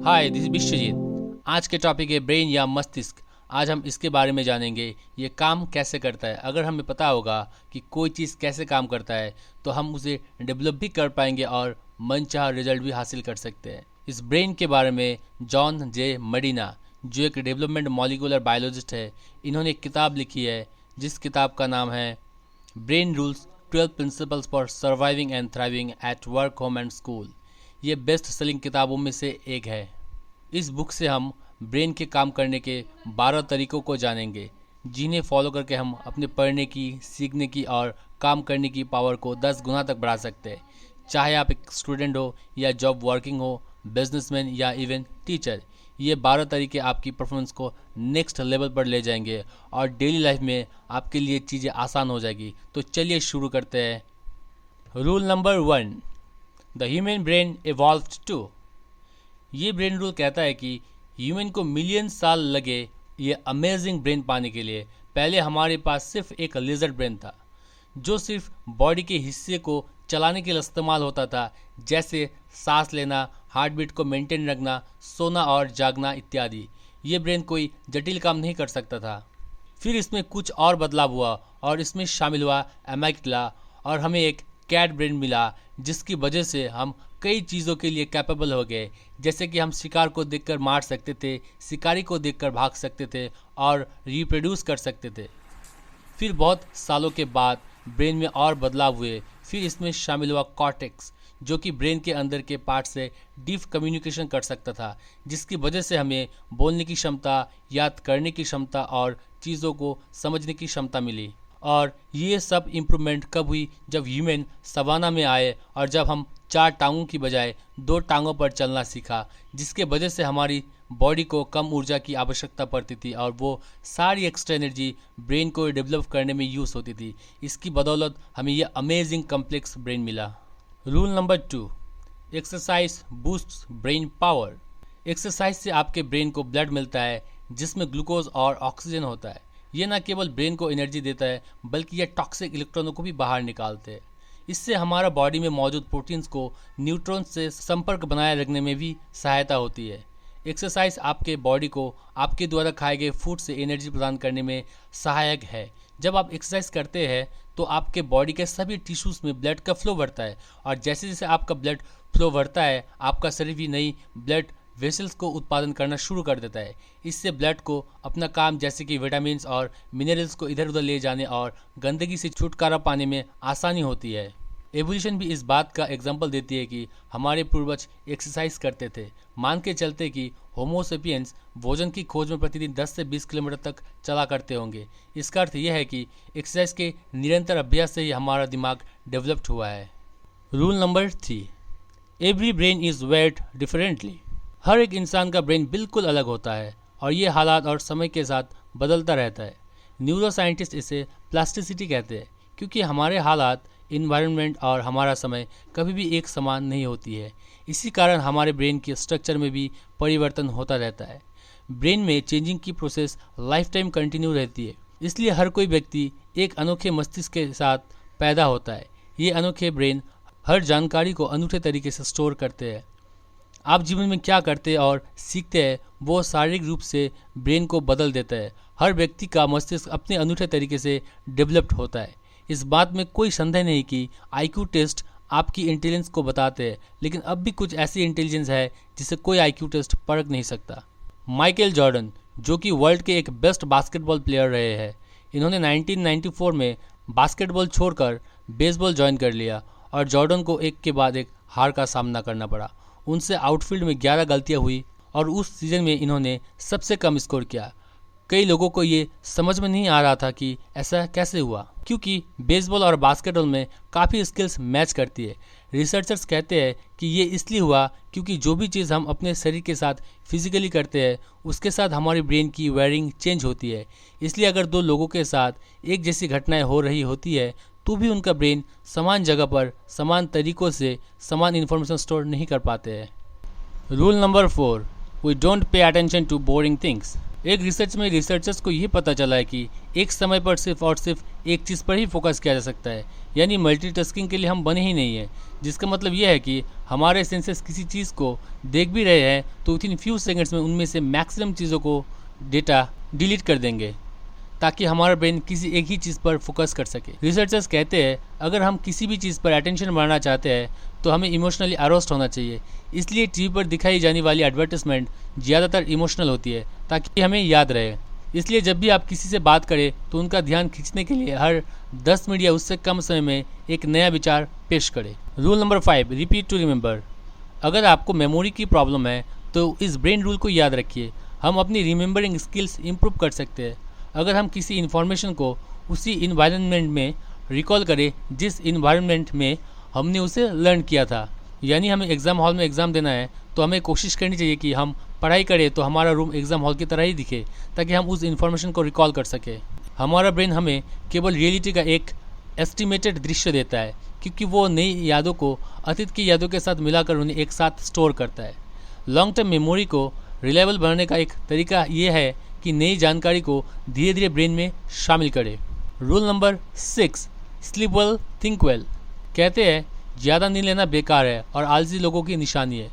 Hi, this is Vishwajeet. आज के topic है ब्रेन या मस्तिष्क। आज हम इसके बारे में जानेंगे, ये काम कैसे करता है। अगर हमें पता होगा कि कोई चीज़ कैसे काम करता है तो हम उसे डेवलप भी कर पाएंगे और मनचाहा रिजल्ट भी हासिल कर सकते हैं। इस ब्रेन के बारे में जॉन जे मडीना, जो एक डेवलपमेंट मॉलिक्यूलर बायोलॉजिस्ट है, इन्होंने एक किताब लिखी है जिस किताब का नाम है brain rules 12 principles for surviving and thriving at work, home and school. ये बेस्ट सेलिंग किताबों में से एक है। इस बुक से हम ब्रेन के काम करने के 12 तरीकों को जानेंगे, जिन्हें फॉलो करके हम अपने पढ़ने की, सीखने की और काम करने की पावर को 10 गुना तक बढ़ा सकते हैं। चाहे आप एक स्टूडेंट हो या जॉब वर्किंग हो, बिजनेसमैन या इवन टीचर, ये 12 तरीके आपकी परफॉर्मेंस को नेक्स्ट लेवल पर ले जाएंगे और डेली लाइफ में आपके लिए चीज़ें आसान हो जाएगी। तो चलिए शुरू करते हैं। Rule number 1, the human brain evolved too. ये ब्रेन रूल कहता है कि ह्यूमन को मिलियन साल लगे ये अमेजिंग ब्रेन पाने के लिए। पहले हमारे पास सिर्फ एक लिजर्ड ब्रेन था, जो सिर्फ बॉडी के हिस्से को चलाने के लिए इस्तेमाल होता था, जैसे सांस लेना, हार्ट बीट को मेंटेन रखना, सोना और जागना इत्यादि। ये ब्रेन कोई जटिल काम नहीं कर सकता था। फिर इसमें कुछ और बदलाव हुआ और इसमें शामिल हुआ एमाइगडाला, और हमें एक कैट ब्रेन मिला, जिसकी वजह से हम कई चीज़ों के लिए कैपेबल हो गए। जैसे कि हम शिकार को देखकर मार सकते थे, शिकारी को देखकर भाग सकते थे और रिप्रोड्यूस कर सकते थे। फिर बहुत सालों के बाद ब्रेन में और बदलाव हुए। फिर इसमें शामिल हुआ कॉर्टेक्स, जो कि ब्रेन के अंदर के पार्ट से डीप कम्युनिकेशन कर सकता था, जिसकी वजह से हमें बोलने की क्षमता, याद करने की क्षमता और चीज़ों को समझने की क्षमता मिली। और ये सब इम्प्रूवमेंट कब हुई? जब ह्यूमन सवाना में आए और जब हम 4 टांगों की बजाय 2 टांगों पर चलना सीखा, जिसके वजह से हमारी बॉडी को कम ऊर्जा की आवश्यकता पड़ती थी और वो सारी एक्स्ट्रा एनर्जी ब्रेन को डेवलप करने में यूज़ होती थी। इसकी बदौलत हमें यह अमेजिंग कम्प्लेक्स ब्रेन मिला। Rule number 2, exercise boosts brain power. Exercise से आपके ब्रेन को ब्लड मिलता है, जिसमें ग्लूकोज और ऑक्सीजन होता है। ये न केवल ब्रेन को एनर्जी देता है, बल्कि यह टॉक्सिक इलेक्ट्रॉनों को भी बाहर निकालते हैं। इससे हमारा बॉडी में मौजूद प्रोटीन्स को न्यूट्रॉन से संपर्क बनाए रखने में भी सहायता होती है। एक्सरसाइज आपके बॉडी को आपके द्वारा खाए गए फूड से एनर्जी प्रदान करने में सहायक है। जब आप एक्सरसाइज करते हैं तो आपके बॉडी के सभी टिश्यूज़ में ब्लड का फ्लो बढ़ता है, और जैसे जैसे आपका ब्लड फ्लो बढ़ता है, आपका शरीर भी नई ब्लड वेसल्स को उत्पादन करना शुरू कर देता है। इससे ब्लड को अपना काम, जैसे कि विटामिन्स और मिनरल्स को इधर उधर ले जाने और गंदगी से छुटकारा पाने में आसानी होती है। एवोल्यूशन भी इस बात का एग्जाम्पल देती है कि हमारे पूर्वज एक्सरसाइज करते थे। मान के चलते कि होमो सेपियंस भोजन की खोज में प्रतिदिन 10 से 20 किलोमीटर तक चला करते होंगे। इसका अर्थ यह है कि एक्सरसाइज के निरंतर अभ्यास से ही हमारा दिमाग डेवलप्ड हुआ है। Rule number 3, every brain is wired differently. हर एक इंसान का ब्रेन बिल्कुल अलग होता है और ये हालात और समय के साथ बदलता रहता है। न्यूरो साइंटिस्ट इसे प्लास्टिसिटी कहते हैं, क्योंकि हमारे हालात, इन्वायरमेंट और हमारा समय कभी भी एक समान नहीं होती है। इसी कारण हमारे ब्रेन के स्ट्रक्चर में भी परिवर्तन होता रहता है। ब्रेन में चेंजिंग की प्रोसेस लाइफ टाइम कंटिन्यू रहती है, इसलिए हर कोई व्यक्ति एक अनोखे मस्तिष्क के साथ पैदा होता है। ये अनोखे ब्रेन हर जानकारी को अनूठे तरीके से स्टोर करते हैं। आप जीवन में क्या करते हैं और सीखते हैं, वो शारीरिक रूप से ब्रेन को बदल देता है। हर व्यक्ति का मस्तिष्क अपने अनूठे तरीके से डेवलप्ड होता है। इस बात में कोई संदेह नहीं कि आईक्यू टेस्ट आपकी इंटेलिजेंस को बताते हैं, लेकिन अब भी कुछ ऐसी इंटेलिजेंस है जिसे कोई आईक्यू टेस्ट परख नहीं सकता। माइकल जॉर्डन, जो कि वर्ल्ड के एक बेस्ट बास्केटबॉल प्लेयर रहे हैं, इन्होंने 1994 में बास्केटबॉल छोड़कर बेसबॉल ज्वाइन कर लिया और जॉर्डन को एक के बाद एक हार का सामना करना पड़ा। उनसे आउटफील्ड में 11 गलतियां हुई और उस सीजन में इन्होंने सबसे कम स्कोर किया। कई लोगों को ये समझ में नहीं आ रहा था कि ऐसा कैसे हुआ, क्योंकि बेसबॉल और बास्केटबॉल में काफ़ी स्किल्स मैच करती है। रिसर्चर्स कहते हैं कि ये इसलिए हुआ क्योंकि जो भी चीज़ हम अपने शरीर के साथ फिजिकली करते हैं, उसके साथ हमारी ब्रेन की वायरिंग चेंज होती है। इसलिए अगर 2 लोगों के साथ एक जैसी घटनाएं हो रही होती है, तो भी उनका ब्रेन समान जगह पर समान तरीक़ों से समान इन्फॉर्मेशन स्टोर नहीं कर पाते हैं। Rule number 4, we don't pay attention to boring things. एक रिसर्च में रिसर्चर्स को ये पता चला है कि एक समय पर सिर्फ और सिर्फ एक चीज़ पर ही फोकस किया जा सकता है, यानी मल्टीटास्किंग के लिए हम बने ही नहीं हैं। जिसका मतलब यह है कि हमारे सेंसेस किसी चीज़ को देख भी रहे हैं तो विथिन फ्यू सेकंड्स में उनमें से मैक्सिमम चीज़ों को डेटा डिलीट कर देंगे ताकि हमारा ब्रेन किसी एक ही चीज़ पर फोकस कर सके। रिसर्चर्स कहते हैं अगर हम किसी भी चीज़ पर अटेंशन बढ़ाना चाहते हैं तो हमें इमोशनली अरोस्ट होना चाहिए। इसलिए टीवी पर दिखाई जाने वाली एडवर्टाइजमेंट ज़्यादातर इमोशनल होती है ताकि हमें याद रहे। इसलिए जब भी आप किसी से बात करें तो उनका ध्यान खींचने के लिए हर 10 मिनट या उससे कम समय में एक नया विचार पेश करें। Rule number 5, repeat to remember. अगर आपको मेमोरी की प्रॉब्लम है तो इस ब्रेन रूल को याद रखिए। हम अपनी रिमेंबरिंग स्किल्स इंप्रूव कर सकते हैं अगर हम किसी इन्फॉर्मेशन को उसी इन्वायरमेंट में रिकॉल करें जिस इन्वायरमेंट में हमने उसे लर्न किया था। यानी हमें एग्ज़ाम हॉल में एग्ज़ाम देना है तो हमें कोशिश करनी चाहिए कि हम पढ़ाई करें तो हमारा रूम एग्ज़ाम हॉल की तरह ही दिखे ताकि हम उस इन्फॉर्मेशन को रिकॉल कर सकें। हमारा ब्रेन हमें केवल रियलिटी का एक एस्टिमेटेड दृश्य देता है क्योंकि वो नई यादों को अतीत की यादों के साथ मिलाकर उन्हें एक साथ स्टोर करता है। लॉन्ग टर्म मेमोरी को रिलायबल बनाने का एक तरीका ये है कि नई जानकारी को धीरे धीरे ब्रेन में शामिल करें। Rule number 6, sleep well think well. कहते हैं ज़्यादा नींद लेना बेकार है और आलसी लोगों की निशानी है,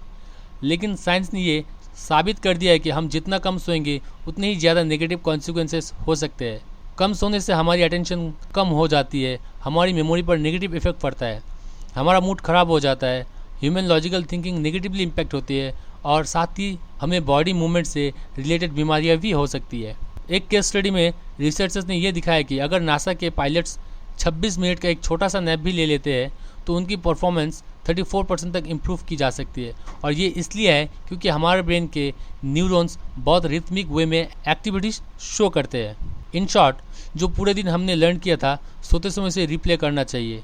लेकिन साइंस ने ये साबित कर दिया है कि हम जितना कम सोएंगे उतने ही ज़्यादा नेगेटिव कॉन्सिक्वेंसेस हो सकते हैं। कम सोने से हमारी अटेंशन कम हो जाती है, हमारी मेमोरी पर नेगेटिव इफेक्ट पड़ता है, हमारा मूड ख़राब हो जाता है, human logical thinking negatively impact होती है और साथ ही हमें बॉडी मूवमेंट से रिलेटेड बीमारियां भी हो सकती है। एक केस स्टडी में रिसर्चर्स ने यह दिखाया कि अगर नासा के पायलट्स 26 मिनट का एक छोटा सा नैप भी ले लेते हैं तो उनकी परफॉर्मेंस 34% तक इम्प्रूव की जा सकती है। और ये इसलिए है क्योंकि हमारे ब्रेन के न्यूरॉन्स बहुत रिथमिक वे में एक्टिविटीज शो करते हैं। इन शॉर्ट, जो पूरे दिन हमने लर्न किया था सोते समय से रिप्ले करना चाहिए।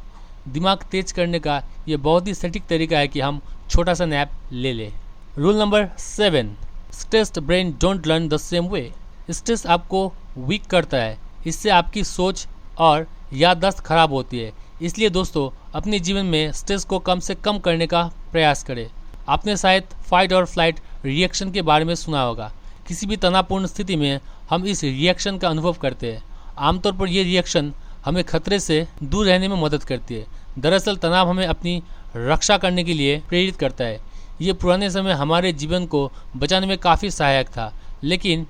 दिमाग तेज करने का ये बहुत ही सटीक तरीका है कि हम छोटा सा नैप ले लें। Rule number 7, stressed brain don't learn the same way. Stress आपको वीक करता है, इससे आपकी सोच और याददाश्त खराब होती है। इसलिए दोस्तों, अपने जीवन में स्ट्रेस को कम से कम करने का प्रयास करें। आपने शायद फाइट और फ्लाइट रिएक्शन के बारे में सुना होगा। किसी भी तनावपूर्ण स्थिति में हम इस रिएक्शन का अनुभव करते हैं। आमतौर पर यह रिएक्शन हमें खतरे से दूर रहने में मदद करती है। दरअसल तनाव हमें अपनी रक्षा करने के लिए प्रेरित करता है। ये पुराने समय हमारे जीवन को बचाने में काफ़ी सहायक था, लेकिन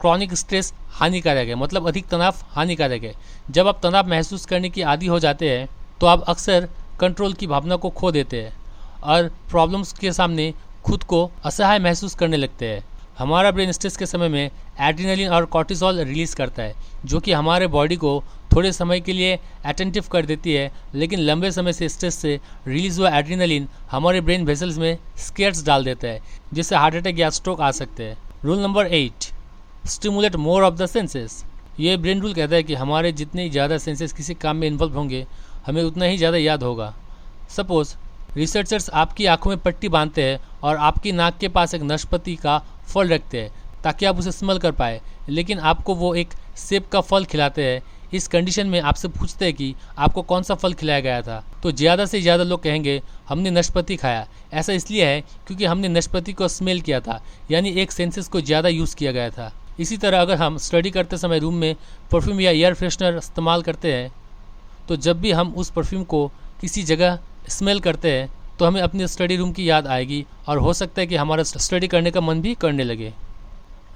क्रॉनिक स्ट्रेस हानिकारक है, मतलब अधिक तनाव हानिकारक है। जब आप तनाव महसूस करने की आदी हो जाते हैं तो आप अक्सर कंट्रोल की भावना को खो देते हैं और प्रॉब्लम्स के सामने खुद को असहाय महसूस करने लगते हैं। हमारा ब्रेन स्ट्रेस के समय में एड्रेनलिन और कॉर्टिसोल रिलीज करता है, जो कि हमारे बॉडी को थोड़े समय के लिए अटेंटिव कर देती है, लेकिन लंबे समय से स्ट्रेस से रिलीज हुआ एड्रेनलिन हमारे ब्रेन वेसल्स में स्केट्स डाल देता है, जिससे हार्ट अटैक या स्ट्रोक आ सकते हैं। Rule number 8, stimulate more of the senses. ये ब्रेन रूल कहता है कि हमारे जितने ज़्यादा सेंसेस किसी काम में इन्वॉल्व होंगे हमें उतना ही ज़्यादा याद होगा। सपोज रिसर्चर्स आपकी आंखों में पट्टी बांधते हैं और आपकी नाक के पास एक नाशपाती का फल रखते हैं ताकि आप उसे स्मेल कर पाए, लेकिन आपको वो एक सेब का फल खिलाते हैं। इस कंडीशन में आपसे पूछते हैं कि आपको कौन सा फल खिलाया गया था, तो ज़्यादा से ज़्यादा लोग कहेंगे हमने नाशपाती खाया। ऐसा इसलिए है क्योंकि हमने नाशपाती को स्मेल किया था, यानी एक सेंसेस को ज़्यादा यूज़ किया गया था। इसी तरह अगर हम स्टडी करते समय रूम में परफ्यूम या एयर फ्रेशनर इस्तेमाल करते हैं तो जब भी हम उस परफ्यूम को किसी जगह स्मेल करते हैं तो हमें अपने स्टडी रूम की याद आएगी और हो सकता है कि हमारा स्टडी करने का मन भी करने लगे।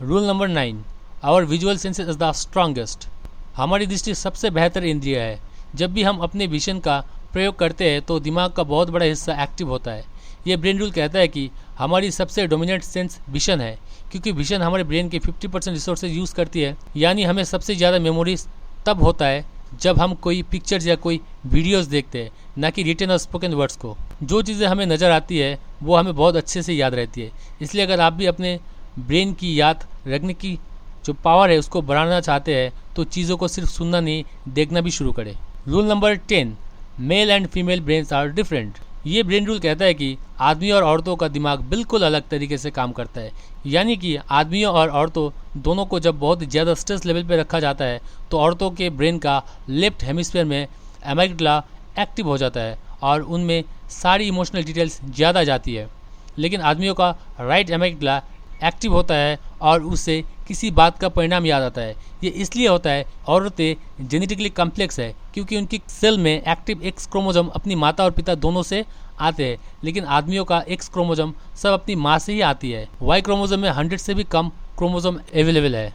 Rule number 9, our visual senses is the strongest. हमारी दृष्टि सबसे बेहतर इंद्रिय है। जब भी हम अपने विजन का प्रयोग करते हैं तो दिमाग का बहुत बड़ा हिस्सा एक्टिव होता है। ये ब्रेन रूल कहता है कि हमारी सबसे डोमिनेंट सेंस विजन है, क्योंकि विजन हमारे ब्रेन के 50% रिसोर्सेज यूज़ करती है। यानी हमें सबसे ज़्यादा मेमोरीज तब होता है जब हम कोई पिक्चर्स या कोई वीडियोस देखते हैं, ना कि रिटन और स्पोकन वर्ड्स को। जो चीज़ें हमें नज़र आती है वो हमें बहुत अच्छे से याद रहती है। इसलिए अगर आप भी अपने ब्रेन की याद रखने की जो पावर है उसको बढ़ाना चाहते हैं तो चीज़ों को सिर्फ सुनना नहीं, देखना भी शुरू करें। Rule number 10, male and female brains are different. ये ब्रेन रूल कहता है कि आदमी और औरतों का दिमाग बिल्कुल अलग तरीके से काम करता है। यानी कि आदमियों और औरतों दोनों को जब बहुत ज़्यादा स्ट्रेस लेवल पे रखा जाता है तो औरतों के ब्रेन का लेफ्ट हेमिस्फीयर में एमिगडाला एक्टिव हो जाता है और उनमें सारी इमोशनल डिटेल्स ज़्यादा जाती है, लेकिन आदमियों का राइट एमिगडाला एक्टिव होता है और उससे किसी बात का परिणाम याद आता है। ये इसलिए होता है औरतें जेनेटिकली कॉम्प्लेक्स है क्योंकि उनकी सेल में एक्टिव एक्स क्रोमोसोम अपनी माता और पिता दोनों से आते हैं, लेकिन आदमियों का एक्स क्रोमोसोम सब अपनी माँ से ही आती है। वाई क्रोमोसोम में 100 से भी कम क्रोमोसोम अवेलेबल है,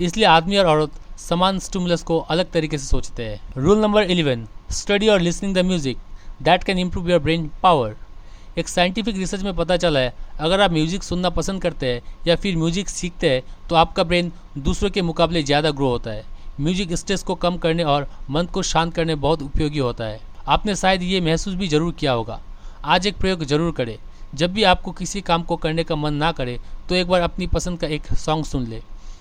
इसलिए आदमी और औरत समान स्टिमुलस को अलग तरीके से सोचते हैं। रूल नंबर 11, स्टडी और listening the music that can improve your brain power. एक साइंटिफिक रिसर्च में पता चला है अगर आप म्यूजिक सुनना पसंद करते हैं या फिर म्यूजिक सीखते हैं तो आपका ब्रेन दूसरों के मुकाबले ज़्यादा ग्रो होता है। म्यूजिक स्ट्रेस को कम करने और मन को शांत करने बहुत उपयोगी होता है। आपने शायद ये महसूस भी जरूर किया होगा। आज एक प्रयोग जरूर करें। जब भी आपको किसी काम को करने का मन ना करे तो एक बार अपनी पसंद का एक सॉन्ग सुन ले,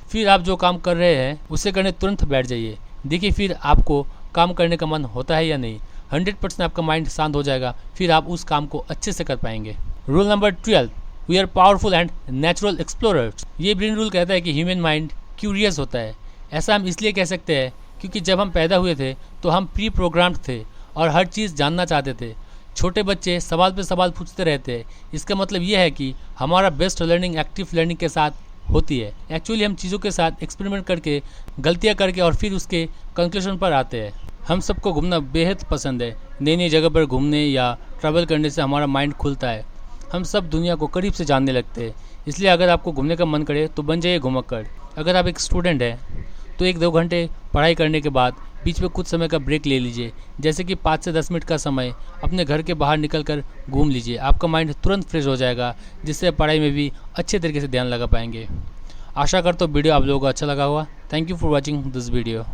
फिर आप जो काम कर रहे हैं उसे करने तुरंत बैठ जाइए। देखिए फिर आपको काम करने का मन होता है या नहीं। 100% आपका माइंड शांत हो जाएगा, फिर आप उस काम को अच्छे से कर पाएंगे। Rule number 12, we are powerful and natural explorers. ये ब्रेन रूल कहता है कि ह्यूमन माइंड क्यूरियस होता है। ऐसा हम इसलिए कह सकते हैं क्योंकि जब हम पैदा हुए थे तो हम प्री प्रोग्राम्ड थे और हर चीज़ जानना चाहते थे। छोटे बच्चे सवाल पे सवाल पूछते रहते हैं। इसका मतलब ये है कि हमारा बेस्ट लर्निंग एक्टिव लर्निंग के साथ होती है। एक्चुअली हम चीज़ों के साथ एक्सपेरिमेंट करके, गलतियाँ करके और फिर उसके कंक्लूजन पर आते हैं। हम सबको घूमना बेहद पसंद है। नई नई जगह पर घूमने या ट्रैवल करने से हमारा माइंड खुलता है। हम सब दुनिया को करीब से जानने लगते हैं। इसलिए अगर आपको घूमने का मन करे तो बन जाइए घुमक्कड़। अगर आप एक स्टूडेंट हैं तो 1-2 घंटे पढ़ाई करने के बाद बीच में कुछ समय का ब्रेक ले लीजिए, जैसे कि 5 से 10 मिनट का समय अपने घर के बाहर निकल कर घूम लीजिए। आपका माइंड तुरंत फ्रेश हो जाएगा, जिससे पढ़ाई में भी अच्छे तरीके से ध्यान लगा पाएंगे। आशा करता हूँ वीडियो आप लोगों को अच्छा लगा होगा। Thank you for watching this video.